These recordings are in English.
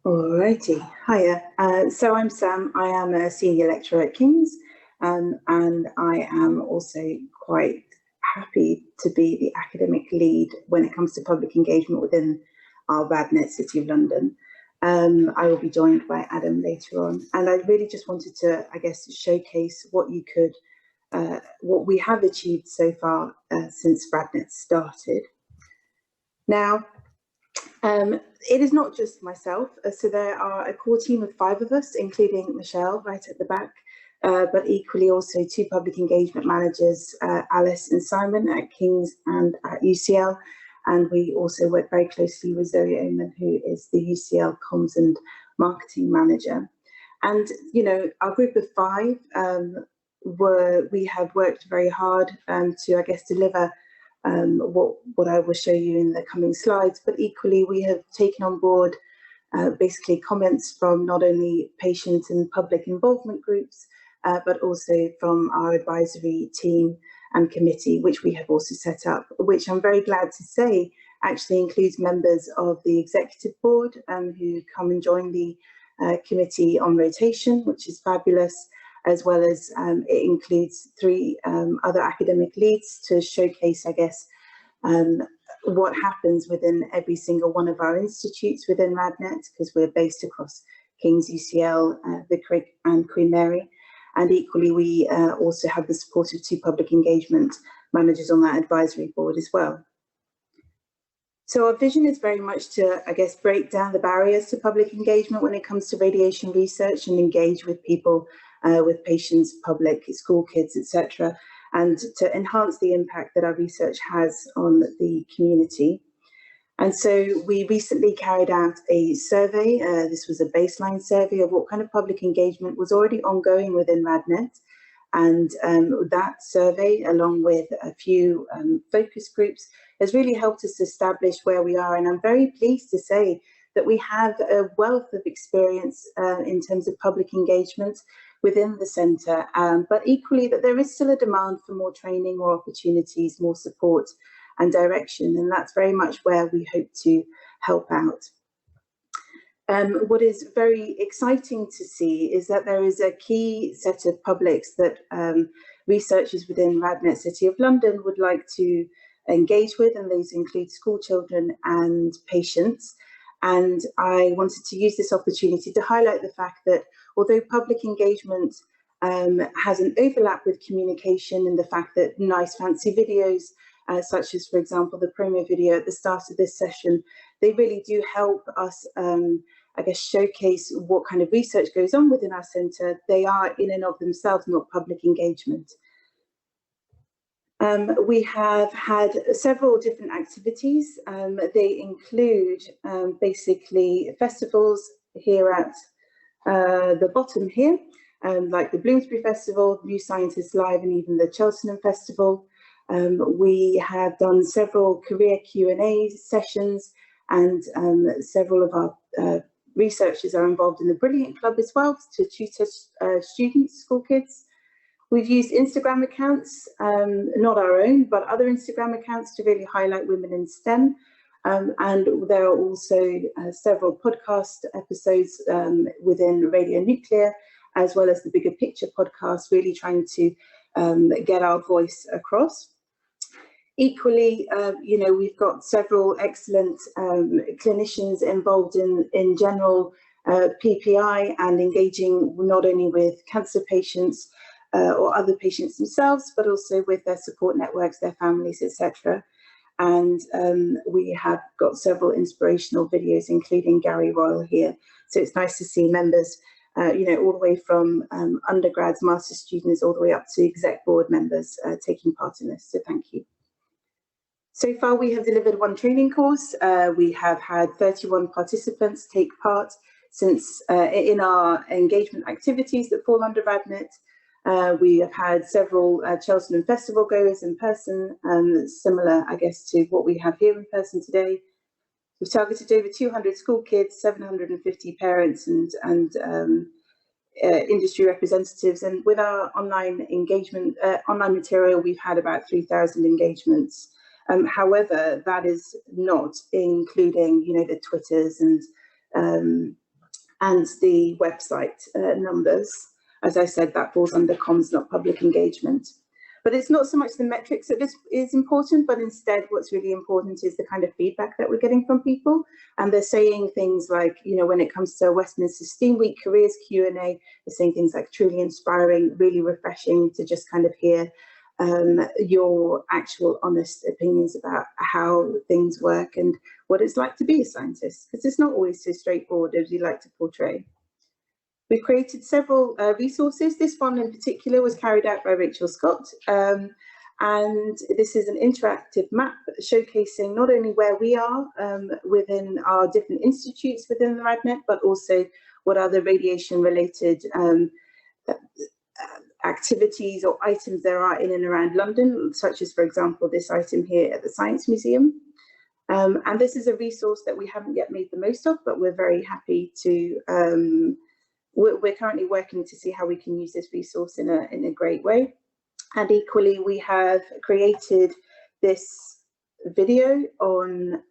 Alrighty, hiya. So I'm Sam. I am a senior lecturer at King's, and I am also quite happy to be the academic lead when it comes to public engagement within our RadNet City of London. I will be joined by Adam later on, and I really just wanted to, I guess, showcase what what we have achieved so far since RadNet started. Now, it is not just myself, so there are a core team of 5 of us, including Michelle right at the back, but equally also 2 public engagement managers, Alice and Simon at King's and at UCL, and we also work very closely with Zoe Oman, who is the UCL Comms and Marketing Manager. And, you know, our group of 5, we have worked very hard to, I guess, deliver what I will show you in the coming slides, but equally we have taken on board basically comments from not only patient and public involvement groups, but also from our advisory team and committee, which we have also set up, which I'm very glad to say actually includes members of the executive board who come and join the committee on rotation, which is fabulous, as well as it includes 3 other academic leads to showcase, I guess, what happens within every single one of our institutes within RadNet, because we're based across King's, UCL, the CRUK and Queen Mary. And equally, we also have the support of 2 public engagement managers on that advisory board as well. So our vision is very much to, I guess, break down the barriers to public engagement when it comes to radiation research and engage with people, with patients, public, school kids, etc., and to enhance the impact that our research has on the community. And so we recently carried out a survey. This was a baseline survey of what kind of public engagement was already ongoing within RadNet. And that survey, along with a few focus groups, has really helped us establish where we are. And I'm very pleased to say that we have a wealth of experience in terms of public engagement within the centre, but equally that there is still a demand for more training, more opportunities, more support and direction. And that's very much where we hope to help out. What is very exciting to see is that there is a key set of publics that researchers within RadNet City of London would like to engage with, and these include school children and patients. And I wanted to use this opportunity to highlight the fact that although public engagement has an overlap with communication and the fact that nice fancy videos, such as, for example, the promo video at the start of this session, they really do help us, I guess, showcase what kind of research goes on within our centre. They are in and of themselves not public engagement. We have had several different activities. They include basically festivals here at the bottom here, like the Bloomsbury Festival, New Scientists Live, and even the Cheltenham Festival. We have done several career Q&A sessions, and several of our researchers are involved in the Brilliant Club as well to tutor students, school kids. We've used Instagram accounts, not our own, but other Instagram accounts to really highlight women in STEM. And there are also several podcast episodes within Radio Nuclear, as well as the Bigger Picture podcast, really trying to get our voice across. Equally, you know, we've got several excellent clinicians involved in general PPI and engaging not only with cancer patients or other patients themselves, but also with their support networks, their families, etc. And we have got several inspirational videos, including Gary Royal here. So it's nice to see members, you know, all the way from undergrads, master's students, all the way up to exec board members taking part in this. So thank you. So far, we have delivered 1 training course. We have had 31 participants take part since in our engagement activities that fall under RadNet. We have had several Cheltenham Festival goers in person, similar, I guess, to what we have here in person today. We've targeted over 200 school kids, 750 parents and industry representatives. And with our online engagement, online material, we've had about 3,000 engagements. However, that is not including, you know, the Twitters and and the website numbers. As I said, that falls under comms, not public engagement. But it's not so much the metrics that is important, but instead what's really important is the kind of feedback that we're getting from people. And they're saying things like, you know, when it comes to Westminster STEAM Week careers Q&A, they're saying things like truly inspiring, really refreshing to just kind of hear your actual honest opinions about how things work and what it's like to be a scientist, because it's not always so straightforward as you like to portray. We've created several resources. This one in particular was carried out by Rachel Scott, and this is an interactive map showcasing not only where we are within our different institutes within the RadNet, but also what other radiation-related activities or items there are in and around London, such as, for example, this item here at the Science Museum. And this is a resource that we haven't yet made the most of, but we're very happy to we're currently working to see how we can use this resource in a great way. And equally, we have created this video on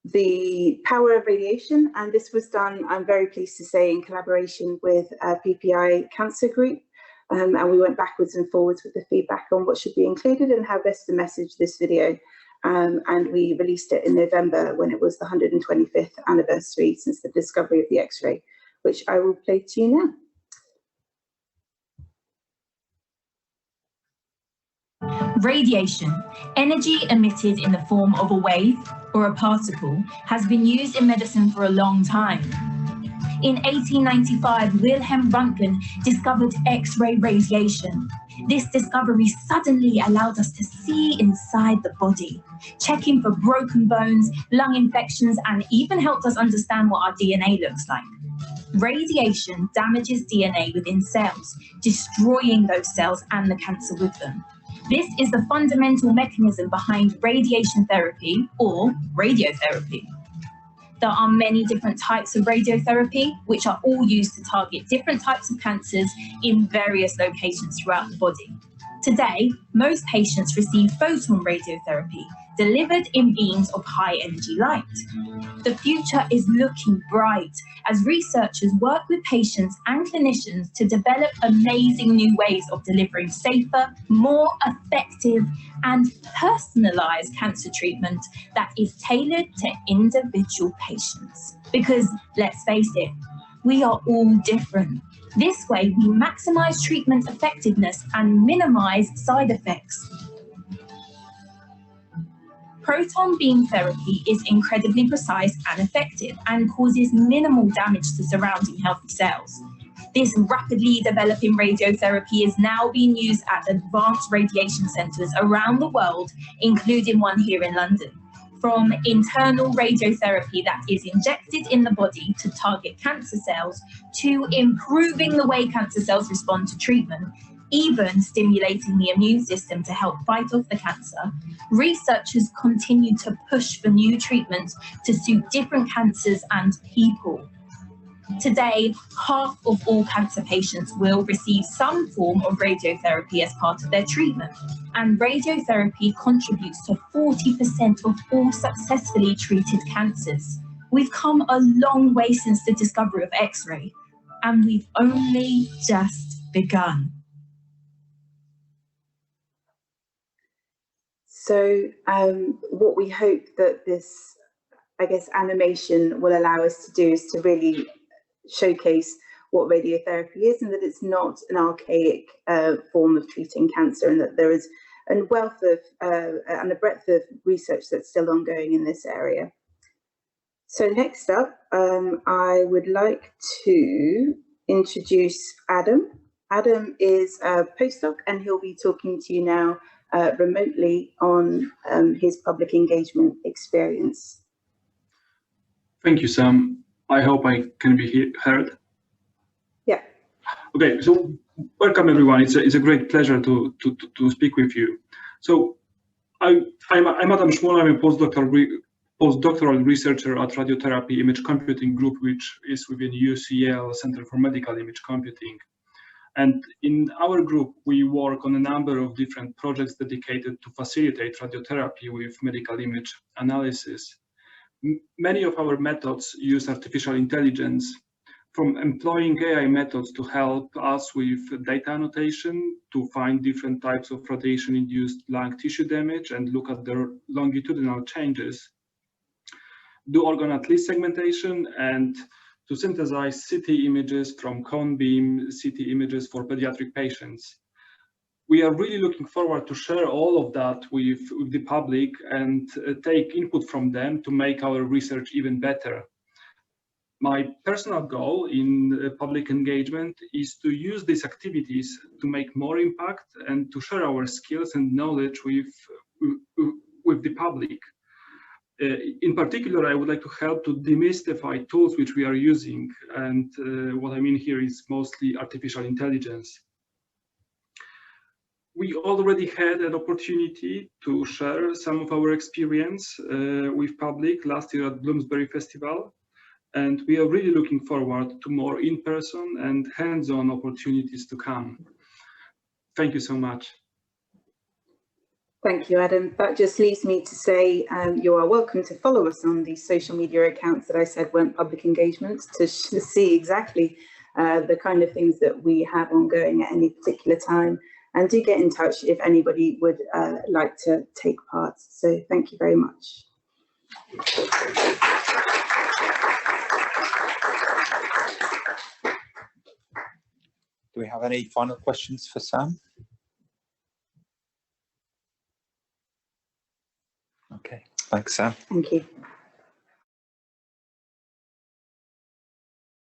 the power of radiation. And this was done, I'm very pleased to say, in collaboration with PPI Cancer Group. And we went backwards and forwards with the feedback on what should be included and how best to message this video. And we released it in November when it was the 125th anniversary since the discovery of the X-ray, which I will play to you now. Radiation, energy emitted in the form of a wave or a particle, has been used in medicine for a long time. In 1895, Wilhelm Röntgen discovered X-ray radiation. This discovery suddenly allowed us to see inside the body, checking for broken bones, lung infections, and even helped us understand what our DNA looks like. Radiation damages DNA within cells, destroying those cells and the cancer with them. This is the fundamental mechanism behind radiation therapy or radiotherapy. There are many different types of radiotherapy, which are all used to target different types of cancers in various locations throughout the body. Today, most patients receive photon radiotherapy, delivered in beams of high energy light. The future is looking bright as researchers work with patients and clinicians to develop amazing new ways of delivering safer, more effective, and personalized cancer treatment that is tailored to individual patients. Because let's face it, we are all different. This way, we maximize treatment effectiveness and minimize side effects. Proton beam therapy is incredibly precise and effective and causes minimal damage to surrounding healthy cells. This rapidly developing radiotherapy is now being used at advanced radiation centres around the world, including one here in London. From internal radiotherapy that is injected in the body to target cancer cells, to improving the way cancer cells respond to treatment, even stimulating the immune system to help fight off the cancer, researchers continue to push for new treatments to suit different cancers and people. Today, half of all cancer patients will receive some form of radiotherapy as part of their treatment, and radiotherapy contributes to 40% of all successfully treated cancers. We've come a long way since the discovery of X-ray, and we've only just begun. So what we hope that this, I guess, animation will allow us to do is to really showcase what radiotherapy is, and that it's not an archaic form of treating cancer, and that there is a wealth of and a breadth of research that's still ongoing in this area. So next up, I would like to introduce Adam. Adam is a postdoc, and he'll be talking to you now remotely on his public engagement experience. Thank you, Sam. I hope I can be heard. Yeah. Okay, so welcome everyone. It's a great pleasure to speak with you. So I'm Adam Szmul. I'm a postdoctoral researcher at Radiotherapy Image Computing Group, which is within UCL Center for Medical Image Computing. And in our group, we work on a number of different projects dedicated to facilitate radiotherapy with medical image analysis. Many of our methods use artificial intelligence, from employing AI methods to help us with data annotation, to find different types of radiation-induced lung tissue damage and look at their longitudinal changes, do organ at least segmentation, and to synthesize CT images from cone beam CT images for pediatric patients. We are really looking forward to share all of that with the public and take input from them to make our research even better. My personal goal in public engagement is to use these activities to make more impact and to share our skills and knowledge with the public. In particular, I would like to help to demystify tools which we are using, and what I mean here is mostly artificial intelligence. We already had an opportunity to share some of our experience with public last year at Bloomsbury Festival, and we are really looking forward to more in-person and hands-on opportunities to come. Thank you so much. Thank you, Adam. That just leaves me to say you are welcome to follow us on these social media accounts that I said weren't public engagements to see exactly the kind of things that we have ongoing at any particular time. And do get in touch if anybody would like to take part. So thank you very much. Do we have any final questions for Sam? Okay, thanks, Sam. Thank you.